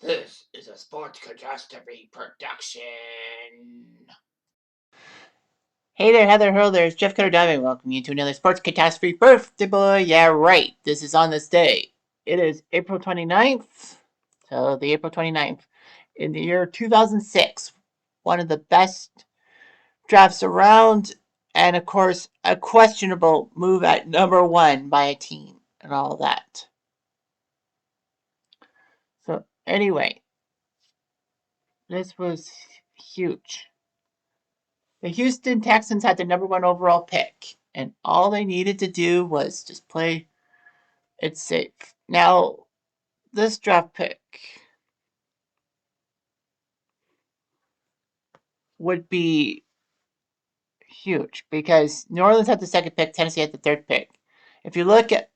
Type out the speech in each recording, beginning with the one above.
This is a Sports Catastrophe production. Hey there, Heather Hurler. It's Jeff Cutter Diving. Welcome you to another Sports Catastrophe birthday boy. Yeah, right. This is on this day. It is April 29th. So, the April 29th in the year 2006. One of the best drafts around. And, of course, a questionable move at number one by a team and all that. So, anyway, this was huge. The Houston Texans had the number one overall pick, and all they needed to do was just play it safe. Now, this draft pick would be huge because New Orleans had the second pick, Tennessee had the third pick. If you look at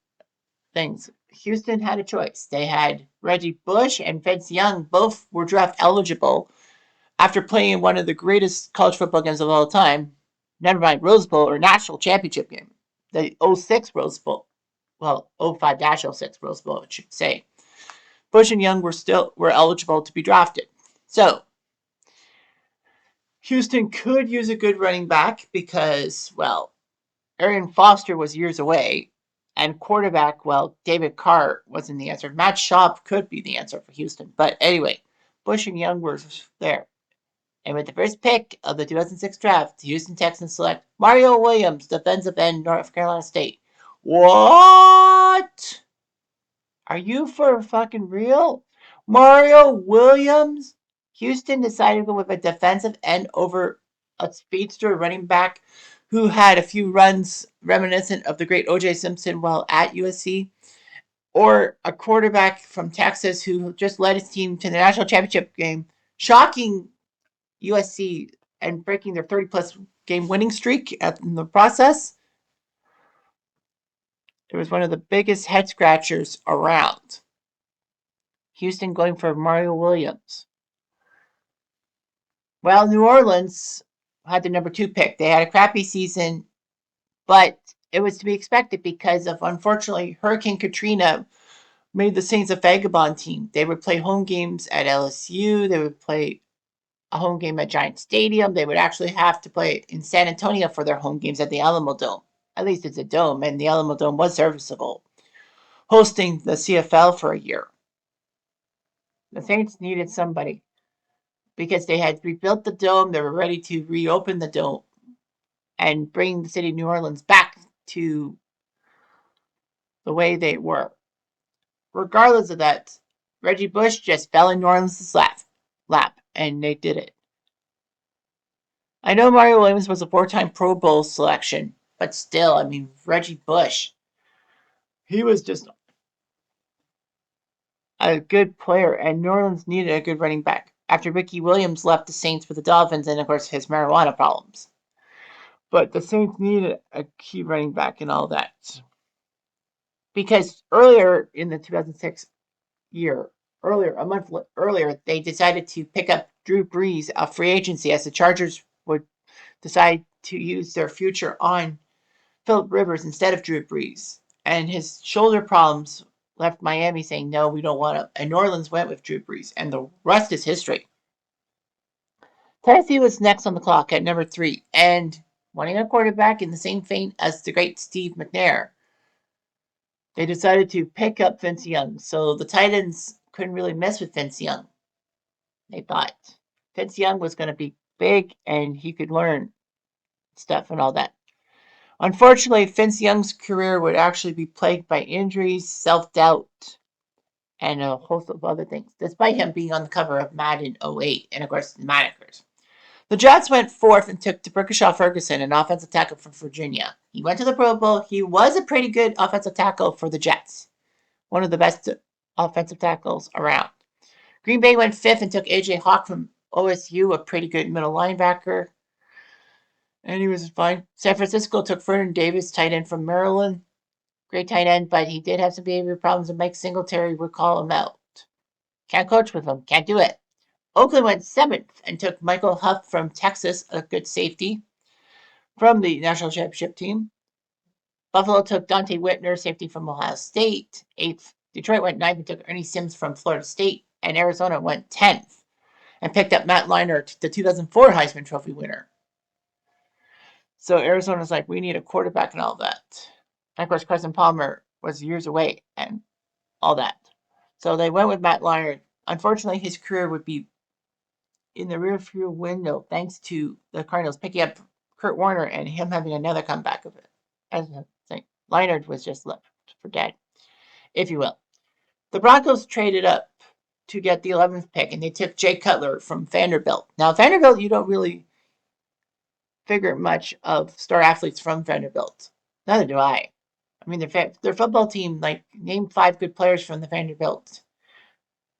things, Houston had a choice. They had Reggie Bush and Vince Young, both were draft eligible after playing in one of the greatest college football games of all time. Never mind Rose Bowl or National Championship game, the '06 Rose Bowl. Well, 05-06 Rose Bowl, it should say. Bush and Young were eligible to be drafted. So Houston could use a good running back because, well, Arian Foster was years away, and quarterback, well, David Carr wasn't the answer. Matt Schaub could be the answer for Houston, but anyway, Bush and Young were there. And with the first pick of the 2006 draft, the Houston Texans select Mario Williams, defensive end, North Carolina State. What? Are you for fucking real? Mario Williams? Houston decided to go with a defensive end over a speedster running back who had a few runs reminiscent of the great O.J. Simpson while at USC, or a quarterback from Texas who just led his team to the national championship game, shocking USC and breaking their 30-plus game winning streak in the process. It was one of the biggest head scratchers around. Houston going for Mario Williams. Well, New Orleans had the number two pick. They had a crappy season, but it was to be expected because of, unfortunately, Hurricane Katrina made the Saints a vagabond team. They would play home games at LSU. They would play a home game at Giant Stadium. They would actually have to play in San Antonio for their home games at the Alamo Dome. At least it's a dome, and the Alamo Dome was serviceable, hosting the CFL for a year. The Saints needed somebody because they had rebuilt the dome. They were ready to reopen the dome and bring the city of New Orleans back to the way they were. Regardless of that, Reggie Bush just fell in New Orleans' lap, and they did it. I know Mario Williams was a four-time Pro Bowl selection, but still, I mean, Reggie Bush, he was just a good player, and New Orleans needed a good running back after Ricky Williams left the Saints for the Dolphins and, of course, his marijuana problems. But the Saints needed a key running back and all that. Because earlier in the 2006 year, a month earlier, they decided to pick up Drew Brees off free agency as the Chargers would decide to use their future on Philip Rivers instead of Drew Brees. And his shoulder problems left Miami saying, no, we don't want him. And New Orleans went with Drew Brees. And the rest is history. Tennessee was next on the clock at number 3. And wanting a quarterback in the same vein as the great Steve McNair, they decided to pick up Vince Young. So the Titans couldn't really mess with Vince Young. They thought Vince Young was going to be big and he could learn stuff and all that. Unfortunately, Vince Young's career would actually be plagued by injuries, self-doubt, and a host of other things, despite him being on the cover of Madden 08 and, of course, the Manicers. The Jets went fourth and took D'Brickashaw Ferguson, an offensive tackle from Virginia. He went to the Pro Bowl. He was a pretty good offensive tackle for the Jets, one of the best offensive tackles around. Green Bay went fifth and took A.J. Hawk from OSU, a pretty good middle linebacker. And he was fine. San Francisco took Vernon Davis, tight end from Maryland. Great tight end, but he did have some behavior problems, and Mike Singletary would call him out. Can't coach with him. Can't do it. Oakland went seventh and took Michael Huff from Texas, a good safety, from the national championship team. Buffalo took Dante Whitner, safety from Ohio State. Eighth. Detroit went ninth and took Ernie Sims from Florida State, and Arizona went 10th and picked up Matt Leinart, the 2004 Heisman Trophy winner. So Arizona's like, we need a quarterback and all that. And of course, Carson Palmer was years away and all that. So they went with Matt Leinart. Unfortunately, his career would be in the rearview window thanks to the Cardinals picking up Kurt Warner and him having another comeback of it. As I think, Leinart was just left for dead, if you will. The Broncos traded up to get the 11th pick, and they took Jay Cutler from Vanderbilt. Now, Vanderbilt, you don't really figure much of star athletes from Vanderbilt. Neither do I. I mean, their football team, like, name 5 good players from the Vanderbilt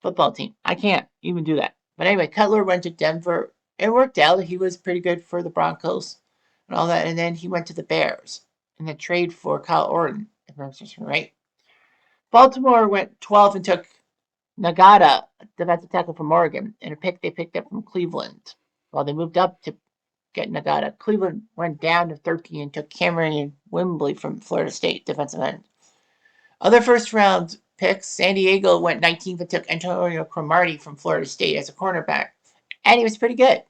football team. I can't even do that. But anyway, Cutler went to Denver. It worked out. He was pretty good for the Broncos and all that. And then he went to the Bears in the trade for Kyle Orton, if I'm right. Baltimore went 12 and took Nagata, defensive tackle from Oregon, and a pick they picked up from Cleveland. While they moved up to get Nagata, Cleveland went down to 13 and took Cameron Wimbley from Florida State, defensive end. Other first round picks, San Diego went 19th and took Antonio Cromartie from Florida State as a cornerback, and he was pretty good.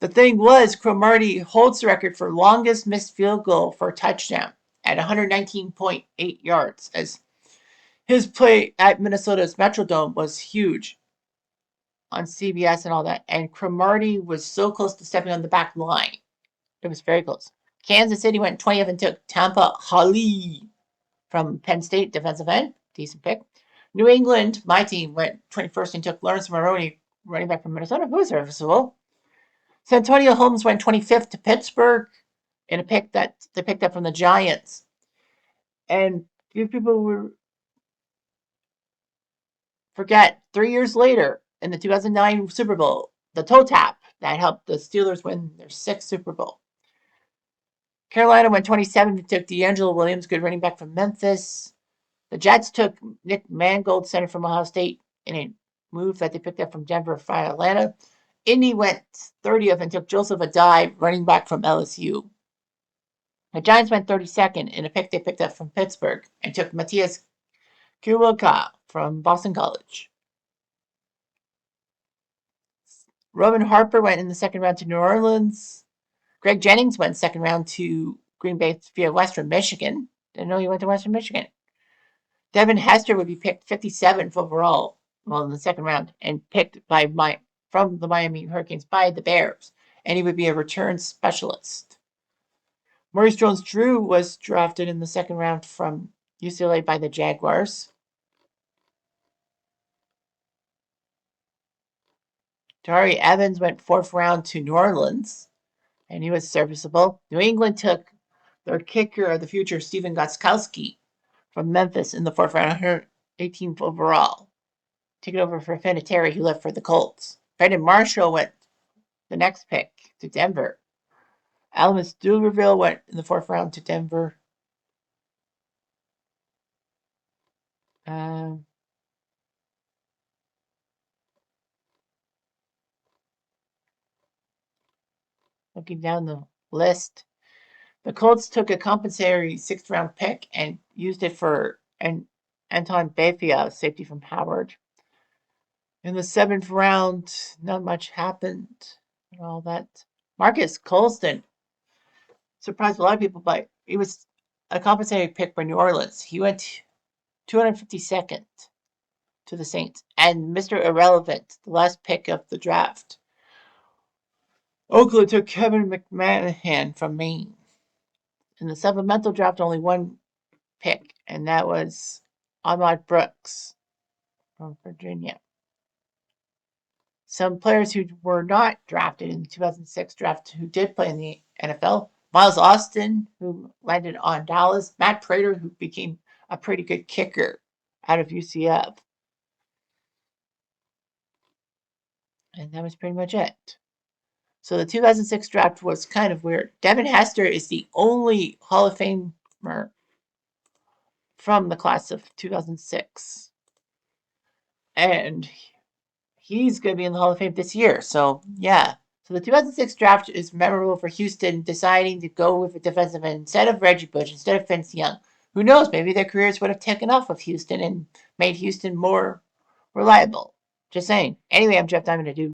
The thing was, Cromartie holds the record for longest missed field goal for a touchdown at 119.8 yards, as his play at Minnesota's Metrodome was huge on CBS and all that, and Cromartie was so close to stepping on the back line. It was very close. Kansas City went 20th and took Tampa Hali from Penn State, defensive end. Decent pick. New England, my team, went 21st and took Lawrence Maroney, running back from Minnesota, who was serviceable. Santonio Holmes went 25th to Pittsburgh in a pick that they picked up from the Giants. And few people were forget 3 years later in the 2009 Super Bowl, the toe tap that helped the Steelers win their 6th Super Bowl. Carolina went 27th and took D'Angelo Williams, good running back from Memphis. The Jets took Nick Mangold, center from Ohio State, in a move that they picked up from Denver via Atlanta. Indy went 30th and took Joseph Adai, running back from LSU. The Giants went 32nd in a pick they picked up from Pittsburgh and took Matthias Kiwoka from Boston College. Roman Harper went in the second round to New Orleans. Greg Jennings went second round to Green Bay via Western Michigan. Didn't know he went to Western Michigan. Devin Hester would be picked 57th overall, well, in the second round, and picked from the Miami Hurricanes by the Bears, and he would be a return specialist. Maurice Jones-Drew was drafted in the second round from UCLA by the Jaguars. Tari Evans went 4th round to New Orleans, and he was serviceable. New England took their kicker of the future, Stephen Gostkowski, from Memphis in the 4th round, 118th overall. Taking over for Vinatieri, who left for the Colts. Brandon Marshall went the next pick to Denver. Alamus Duberville went in the 4th round to Denver. Looking down the list, the Colts took a compensatory 6th round pick and used it for Anton Bethea, safety from Howard. In the 7th round, not much happened and all that. Marcus Colston surprised a lot of people, but he was a compensating pick by New Orleans. He went 252nd to the Saints. And Mr. Irrelevant, the last pick of the draft. Oakland took Kevin McMahon from Maine. In the supplemental draft, only one pick, and that was Ahmad Brooks from Virginia. Some players who were not drafted in the 2006 draft who did play in the NFL. Miles Austin, who landed on Dallas. Matt Prater, who became a pretty good kicker out of UCF. And that was pretty much it. So the 2006 draft was kind of weird. Devin Hester is the only Hall of Famer from the class of 2006. And he's going to be in the Hall of Fame this year. So, yeah. So the 2006 draft is memorable for Houston deciding to go with a defensive end instead of Reggie Bush, instead of Vince Young. Who knows? Maybe their careers would have taken off with Houston and made Houston more reliable. Just saying. Anyway, I'm Jeff Diamond. I do